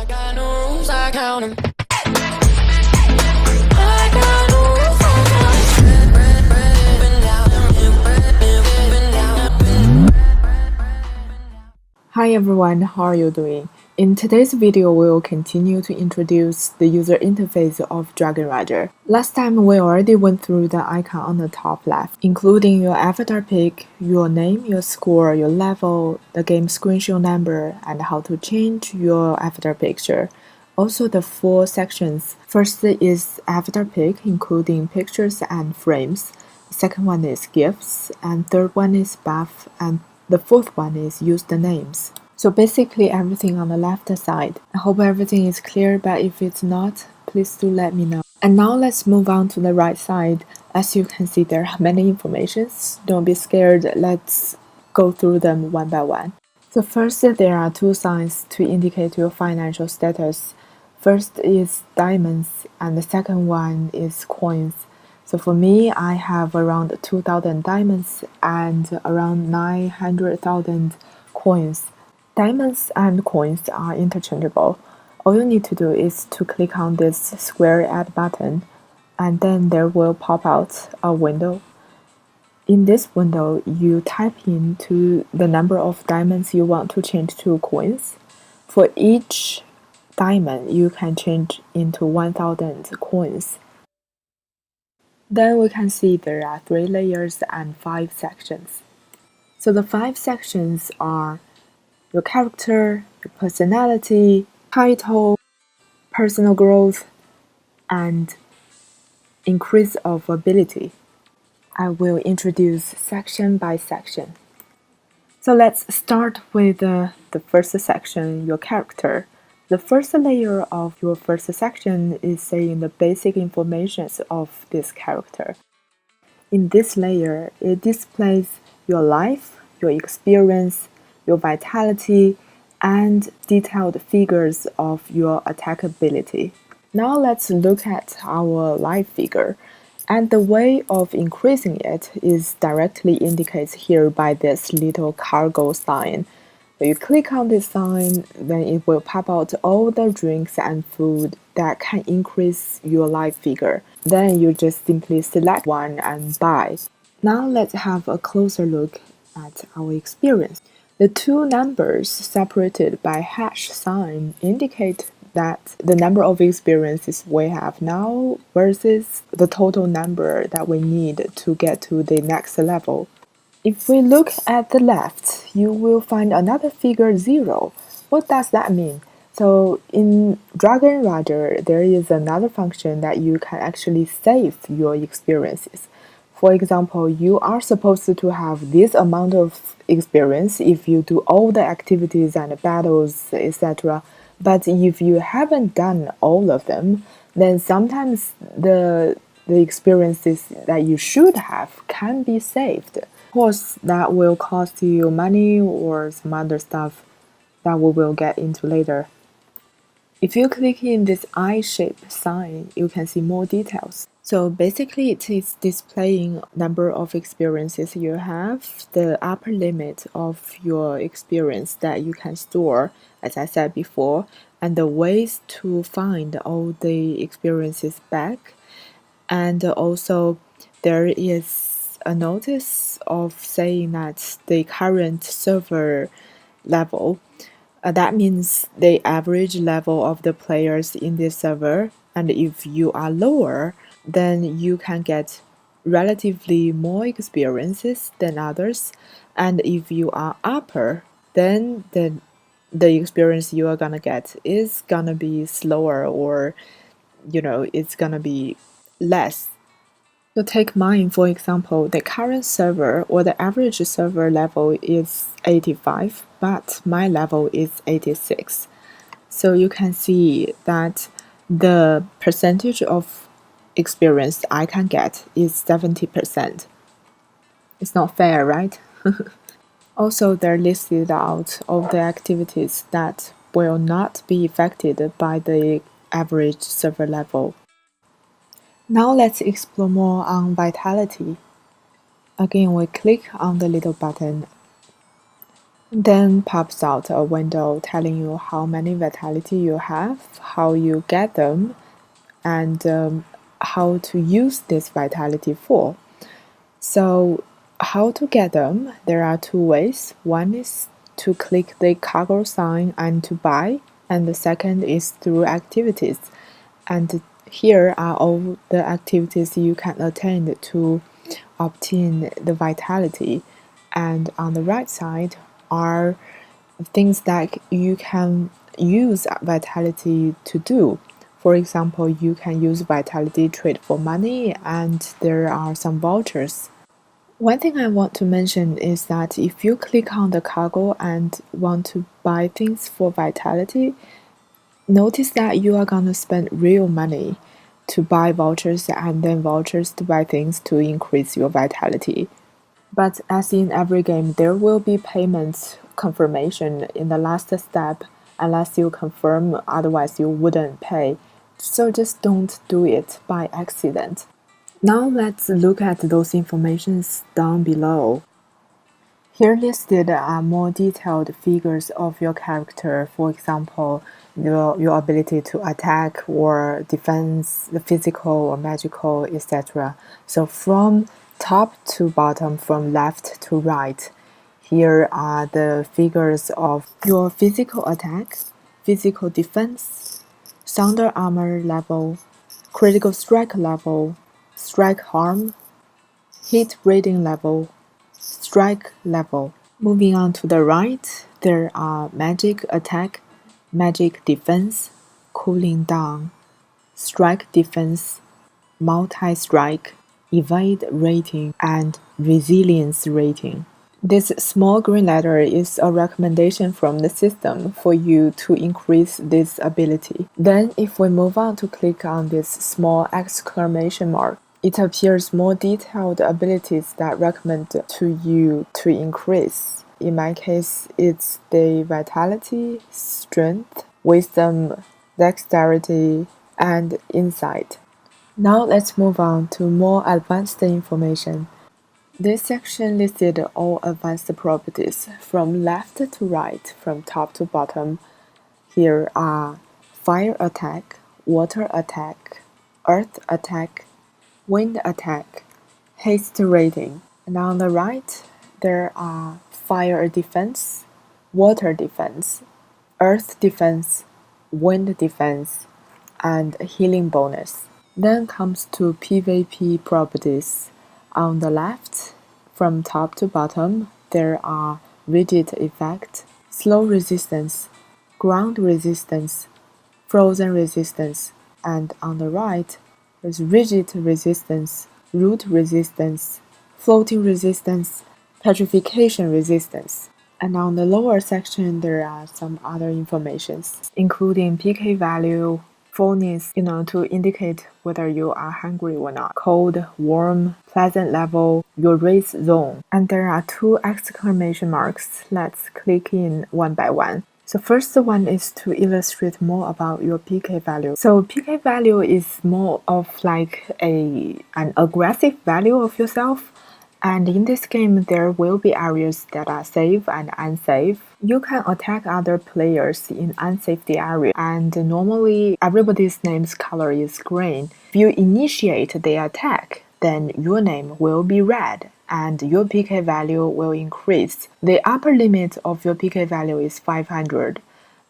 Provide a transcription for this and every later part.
I got no rules, I count 'em. I got no rules, I count 'em. Hi everyone, how are you doing? In today's video, we will continue to introduce the user interface of Dragon Rider. Last time, we already went through the icon on the top left, including your avatar pic, your name, your score, your level, the game screenshot number, and how to change your avatar picture. Also the 4 sections. First is avatar pic, including pictures and frames. The second one is GIFs, and third one is buff, and the fourth one is usernames. So basically everything on the left side. I hope everything is clear, but if it's not, please do let me know. And now let's move on to the right side. As you can see, there are many informations. Don't be scared, let's go through them one by one. So first, there are 2 signs to indicate your financial status. First is diamonds, and the second one is coins. So for me, I have around 2,000 diamonds and around 900,000 coins. Diamonds and coins are interchangeable. All you need to do is to click on this square add button, and then there will pop out a window. In this window, you type into the number of diamonds you want to change to coins. For each diamond, you can change into 1,000 coins. Then we can see there are 3 layers and 5 sections. So the 5 sections are your character, your personality, title, personal growth, and increase of ability. I will introduce section by section. So let's start with the first section, your character. The first layer of your first section is saying the basic information of this character. In this layer, it displays your life, your experience, your vitality, and detailed figures of your attack ability. Now let's look at our life figure. And the way of increasing it is directly indicated here by this little cargo sign. When you click on this sign, then it will pop out all the drinks and food that can increase your life figure. Then you just simply select one and buy. Now let's have a closer look at our experience. The 2 numbers separated by hash sign indicate that the number of experiences we have now versus the total number that we need to get to the next level. If we look at the left, you will find another figure 0. What does that mean? So in Dragon Rider, there is another function that you can actually save your experiences. For example, you are supposed to have this amount of experience if you do all the activities and battles, etc. But if you haven't done all of them, then sometimes the experiences that you should have can be saved. Of course, that will cost you money or some other stuff that we will get into later. If you click in this eye-shaped sign, you can see more details. So basically, it is displaying number of experiences you have, the upper limit of your experience that you can store, as I said before, and the ways to find all the experiences back. And also, there is a notice of saying that the current server level. That means the average level of the players in this server, and if you are lower, then you can get relatively more experiences than others, and if you are upper, then the experience you are gonna get is gonna be slower, or it's gonna be less. So take mine for example, the current server or the average server level is 85, but my level is 86. So you can see that the percentage of experience I can get is 70%. It's not fair, right? Also, they're listed out all the activities that will not be affected by the average server level. Now let's explore more on vitality. Again, we click on the little button. Then pops out a window telling you how many vitality you have, how you get them, and how to use this vitality for. So, how to get them? There are two ways. One is to click the cargo sign and to buy, and the second is through activities. And here are all the activities you can attend to obtain the vitality. And on the right side are things that you can use vitality to do. For example, you can use vitality trade for money, and there are some vouchers. One thing I want to mention is that if you click on the cargo and want to buy things for vitality, notice that you are gonna spend real money to buy vouchers and then vouchers to buy things to increase your vitality. But as in every game, there will be payment confirmation in the last step unless you confirm, otherwise you wouldn't pay. So just don't do it by accident. Now let's look at those informations down below. Here listed are more detailed figures of your character, for example, your ability to attack or defense, the physical or magical, etc. So from top to bottom, from left to right, here are the figures of your physical attack, physical defense, thunder armor level, critical strike level, strike harm, hit rating level, strike level. Moving on to the right, there are magic attack, magic defense, cooling down, strike defense, multi-strike, evade rating, and resilience rating. This small green letter is a recommendation from the system for you to increase this ability. Then if we move on to click on this small exclamation mark, it appears more detailed abilities that recommend to you to increase. In my case, it's the vitality, strength, wisdom, dexterity, and insight. Now let's move on to more advanced information. This section listed all advanced properties from left to right, from top to bottom. Here are fire attack, water attack, earth attack, wind attack, haste rating. And on the right, there are fire defense, water defense, earth defense, wind defense, and healing bonus. Then comes to PvP properties. On the left, from top to bottom, there are rigid effect, slow resistance, ground resistance, frozen resistance, and on the right, there's rigid resistance, root resistance, floating resistance, petrification resistance. And on the lower section, there are some other informations, including PK value, fullness, to indicate whether you are hungry or not, cold, warm, pleasant level, your race zone. And there are two exclamation marks. Let's click in one by one. So first one is to illustrate more about your PK value. So PK value is more of like an aggressive value of yourself. And in this game, there will be areas that are safe and unsafe. You can attack other players in unsafety area, and normally everybody's name's color is green. If you initiate the attack, then your name will be red, and your PK value will increase. The upper limit of your PK value is 500.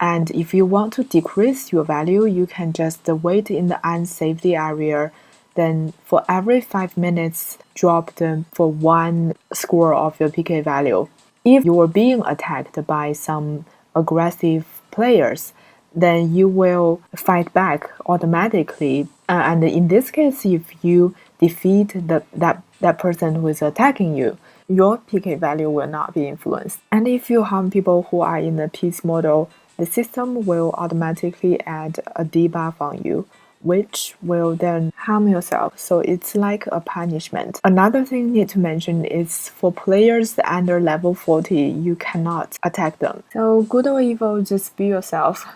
And if you want to decrease your value, you can just wait in the unsafety area. Then for every 5 minutes, drop them for 1 score of your PK value. If you are being attacked by some aggressive players, then you will fight back automatically. And in this case, if you defeat that person who is attacking you, your PK value will not be influenced. And if you harm people who are in the peace model, the system will automatically add a debuff on you, which will then harm yourself. So it's like a punishment. Another thing you need to mention is for players under level 40, you cannot attack them. So good or evil, just be yourself.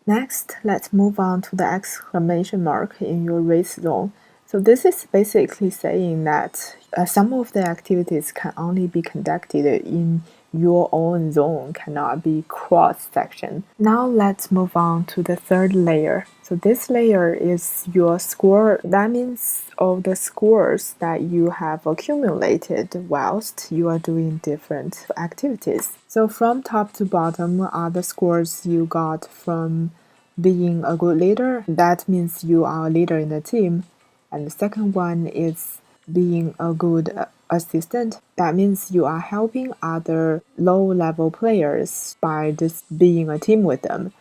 Next, let's move on to the exclamation mark in your race zone. So this is basically saying that some of the activities can only be conducted in your own zone cannot be cross-section. Now let's move on to the third layer. So this layer is your score. That means all the scores that you have accumulated whilst you are doing different activities. So from top to bottom are the scores you got from being a good leader. That means you are a leader in the team. And the second one is being a good assistant. That means you are helping other low level players by just being a team with them.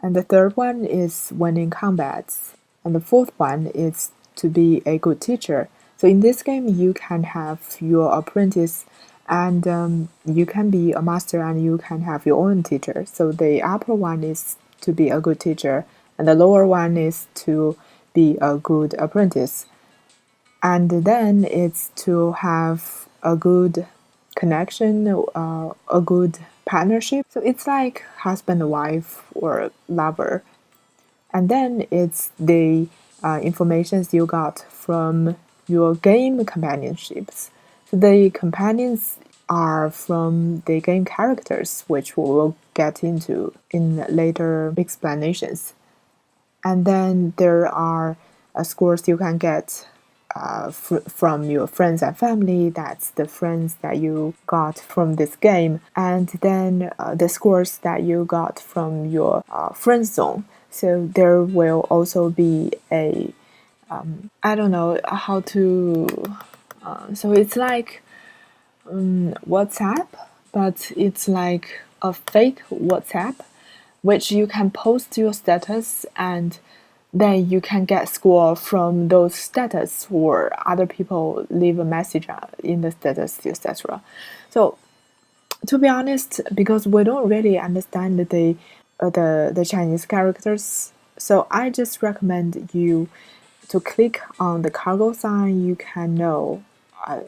And the third one is winning combats. And the fourth one is to be a good teacher. So in this game, you can have your apprentice and you can be a master and you can have your own teacher. So the upper one is to be a good teacher, and the lower one is to be a good apprentice. And then it's to have a good connection, a good partnership. So it's like husband, wife, or lover. And then it's the informations you got from your game companionships. So the companions are from the game characters, which we will get into in later explanations. And then there are scores you can get from your friends and family. That's the friends that you got from this game. And then the scores that you got from your friend zone. So there will also be a I don't know how to. So it's like WhatsApp, but it's like a fake WhatsApp, which you can post your status and then you can get score from those status or other people leave a message in the status, etc. So to be honest, because we don't really understand the Chinese characters, so I just recommend you to click on the cargo sign. You can know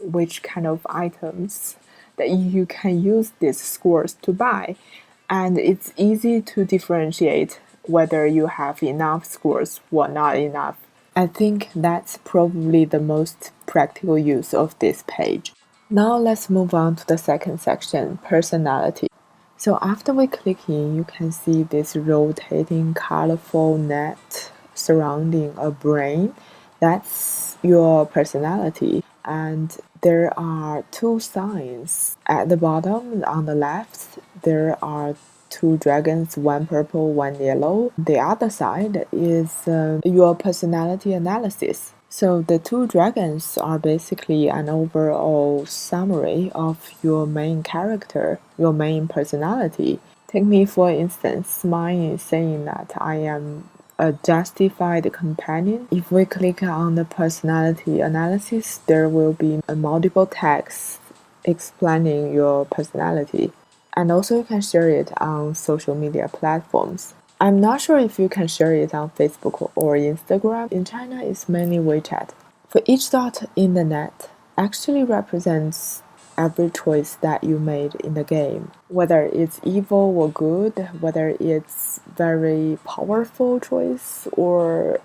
which kind of items that you can use these scores to buy, and it's easy to differentiate whether you have enough scores or not enough. I think that's probably the most practical use of this page. Now let's move on to the second section, personality. So after we click in, you can see this rotating colorful net surrounding a brain. That's your personality. And there are two signs. At the bottom on the left, there are two dragons, one purple, one yellow. The other side is your personality analysis. So the two dragons are basically an overall summary of your main character, your main personality. Take me for instance, mine is saying that I am a justified companion. If we click on the personality analysis, there will be a multiple text explaining your personality. And also you can share it on social media platforms. I'm not sure if you can share it on Facebook or Instagram. In China, it's mainly WeChat. For each dot in the net actually represents every choice that you made in the game, whether it's evil or good, whether it's very powerful choice or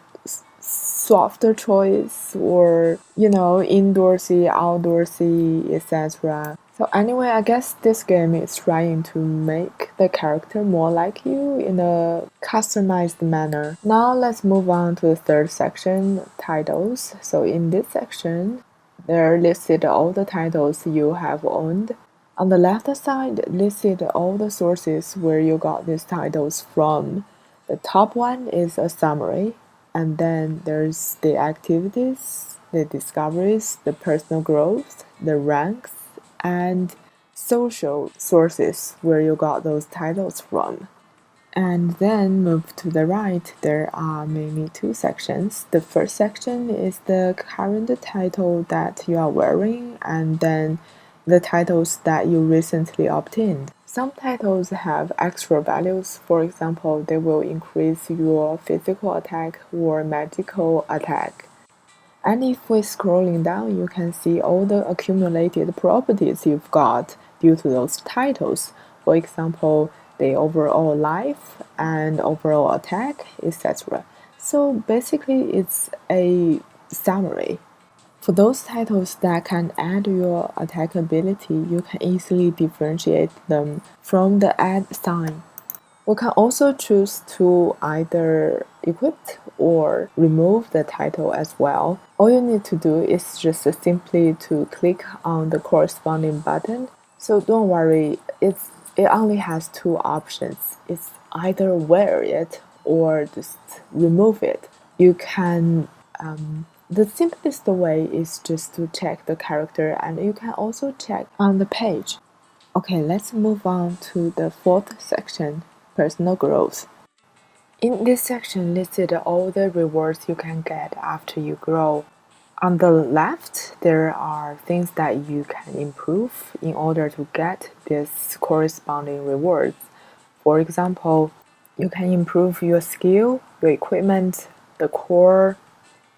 softer choice, or indoorsy, outdoorsy, etc. So anyway, I guess this game is trying to make the character more like you in a customized manner. Now let's move on to the third section, titles. So in this section, there are listed all the titles you have owned. On the left side, listed all the sources where you got these titles from. The top one is a summary, and then there's the activities, the discoveries, the personal growth, the ranks, and social sources where you got those titles from. And then move to the right, there are mainly two sections. The first section is the current title that you are wearing, and then the titles that you recently obtained. Some titles have extra values. For example, they will increase your physical attack or magical attack. And if we're scrolling down, you can see all the accumulated properties you've got due to those titles. For example, the overall life and overall attack, etc. So basically, it's a summary. For those titles that can add your attack ability, you can easily differentiate them from the add sign. We can also choose to either equip or remove the title as well. All you need to do is just simply to click on the corresponding button. So don't worry, it only has two options. It's either wear it or just remove it. You can the simplest way is just to check the character, and you can also check on the page. Okay, let's move on to the fourth section, personal growth. In this section listed all the rewards you can get after you grow. On the left, there are things that you can improve in order to get these corresponding rewards. For example, you can improve your skill, your equipment, the core,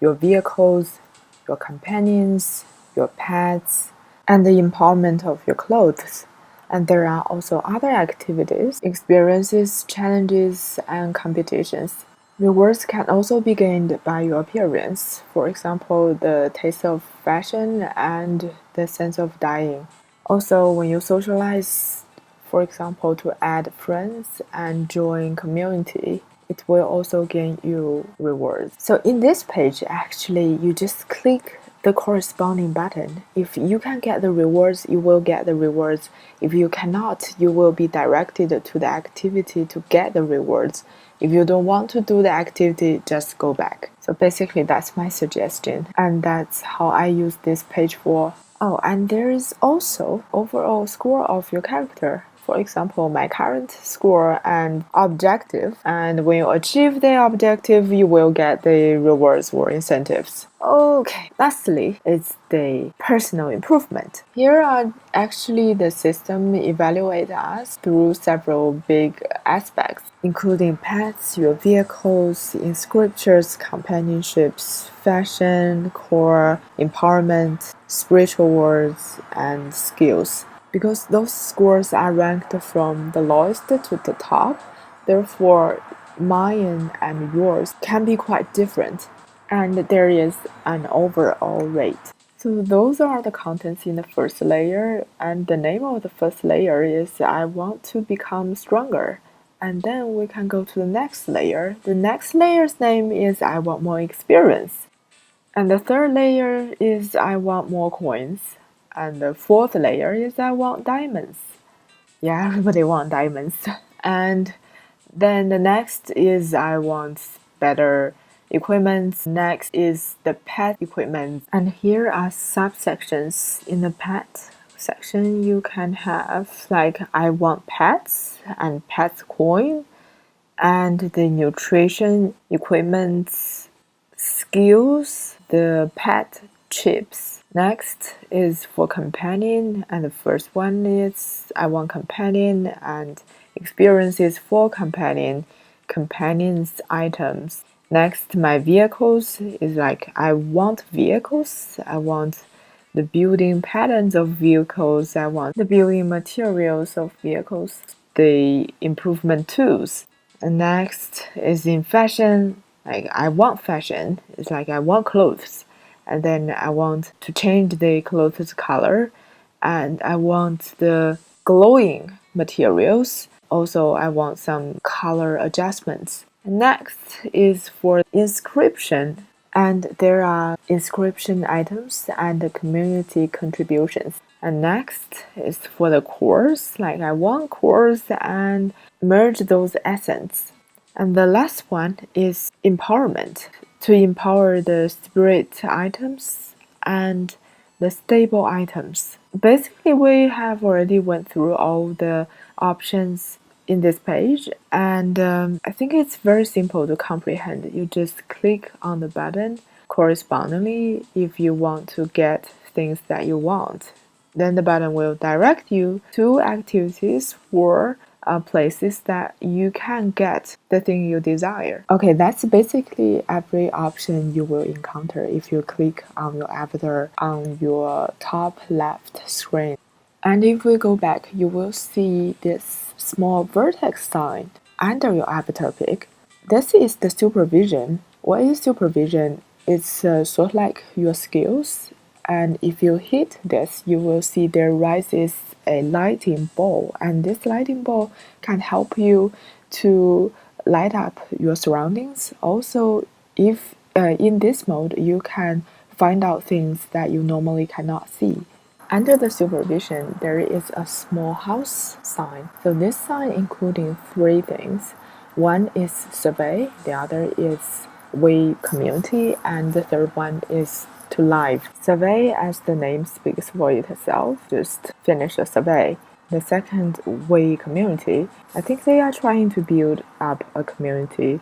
your vehicles, your companions, your pets, and the empowerment of your clothes. And there are also other activities, experiences, challenges, and competitions. Rewards can also be gained by your appearance, for example, the taste of fashion and the sense of dying. Also, when you socialize, for example, to add friends and join community, it will also gain you rewards. So in this page, actually, you just click the corresponding button. If you can get the rewards, you will get the rewards. If you cannot, you will be directed to the activity to get the rewards. If you don't want to do the activity, just go back. So basically, that's my suggestion, and that's how I use this page for. Oh, and there is also overall score of your character. For example, my current score and objective. And when you achieve the objective, you will get the rewards or incentives. Okay, lastly, it's the personal improvement. Here are actually the system evaluate us through several big aspects, including pets, your vehicles, in scriptures, companionships, fashion, core, empowerment, spiritual words, and skills. Because those scores are ranked from the lowest to the top, therefore mine and yours can be quite different, and there is an overall rate. So those are the contents in the first layer, and the name of the first layer is I want to become stronger. And then we can go to the next layer. The next layer's name is I want more experience. And the third layer is I want more coins. And the fourth layer is I want diamonds. Yeah, everybody wants diamonds. And then the next is I want better equipment. Next is the pet equipment. And here are subsections. In the pet section, you can have like I want pets and pets coin and the nutrition equipment skills, the pet chips. Next is for companion, and the first one is I want companion and experiences for companion, companions items. Next, my vehicles is like I want vehicles, I want the building patterns of vehicles, I want the building materials of vehicles, the improvement tools. And next is in fashion, like I want fashion, it's like I want clothes. And then I want to change the clothes color, and I want the glowing materials. Also, I want some color adjustments. Next is for inscription, and there are inscription items and the community contributions. And next is for the cores, like I want cores and merge those essence. And the last one is empowerment, to empower the spirit items and the stable items. Basically, we have already went through all the options in this page, and I think it's very simple to comprehend. You just click on the button correspondingly if you want to get things that you want. Then the button will direct you to activities or places that you can get the thing you desire. Okay, that's basically every option you will encounter if you click on your avatar on your top left screen. And if we go back, you will see this small vertex sign under your avatar pic. This is the supervision. What is supervision? It's sort of like your skills. and if you hit this, you will see there rises a lighting ball, and this lighting ball can help you to light up your surroundings. Also, if in this mode, you can find out things that you normally cannot see. Under the supervision, there is a small house sign. So this sign including three things. One is survey, the other is we community, and the third one is to live. Survey, as the name speaks for itself, just finish a survey. The second, we community, I think they are trying to build up a community.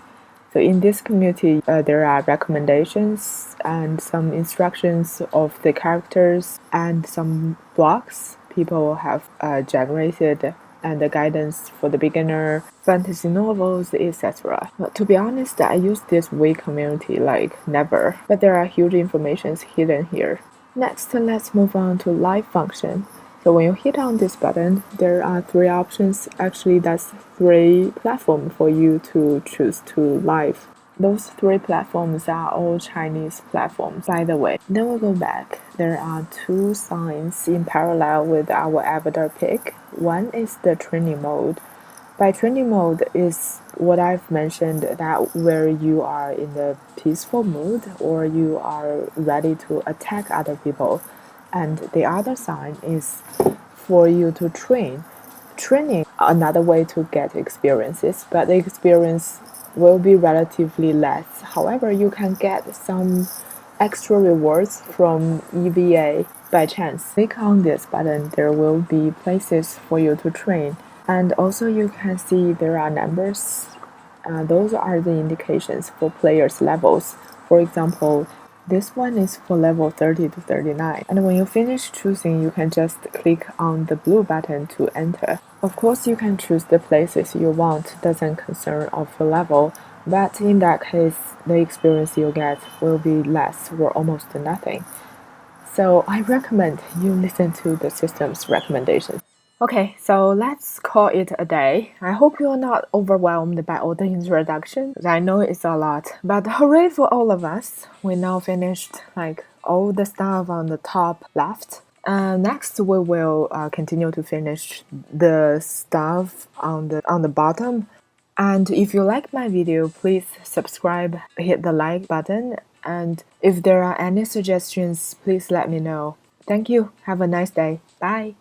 So in this community, there are recommendations and some instructions of the characters and some blocks people have generated, and the guidance for the beginner, fantasy novels, etc. But to be honest, I use this Wii community like never, but there are huge informations hidden here. Next, let's move on to live function. So when you hit on this button, there are three options. Actually, that's three platforms for you to choose to live. Those three platforms are all Chinese platforms, by the way. Then we'll go back. There are two signs in parallel with our avatar pick. One is the training mode. By training mode is what I've mentioned, that where you are in the peaceful mood or you are ready to attack other people. And the other sign is for you to train. Training, another way to get experiences, but the experience will be relatively less. However, you can get some extra rewards from EVA by chance. Click on this button, there will be places for you to train. And also you can see there are numbers. Those are the indications for players' levels. For example, this one is for level 30 to 39. And when you finish choosing, you can just click on the blue button to enter. Of course, you can choose the places you want, doesn't concern of the level. But in that case, the experience you get will be less or almost nothing. So I recommend you listen to the system's recommendations. Okay, so let's call it a day. I hope you're not overwhelmed by all the introduction. I know it's a lot, but hooray for all of us. We now finished like all the stuff on the top left. Next, we will continue to finish the stuff on the bottom. And if you like my video, please subscribe, hit the like button, and if there are any suggestions, please let me know. Thank you. Have a nice day. Bye.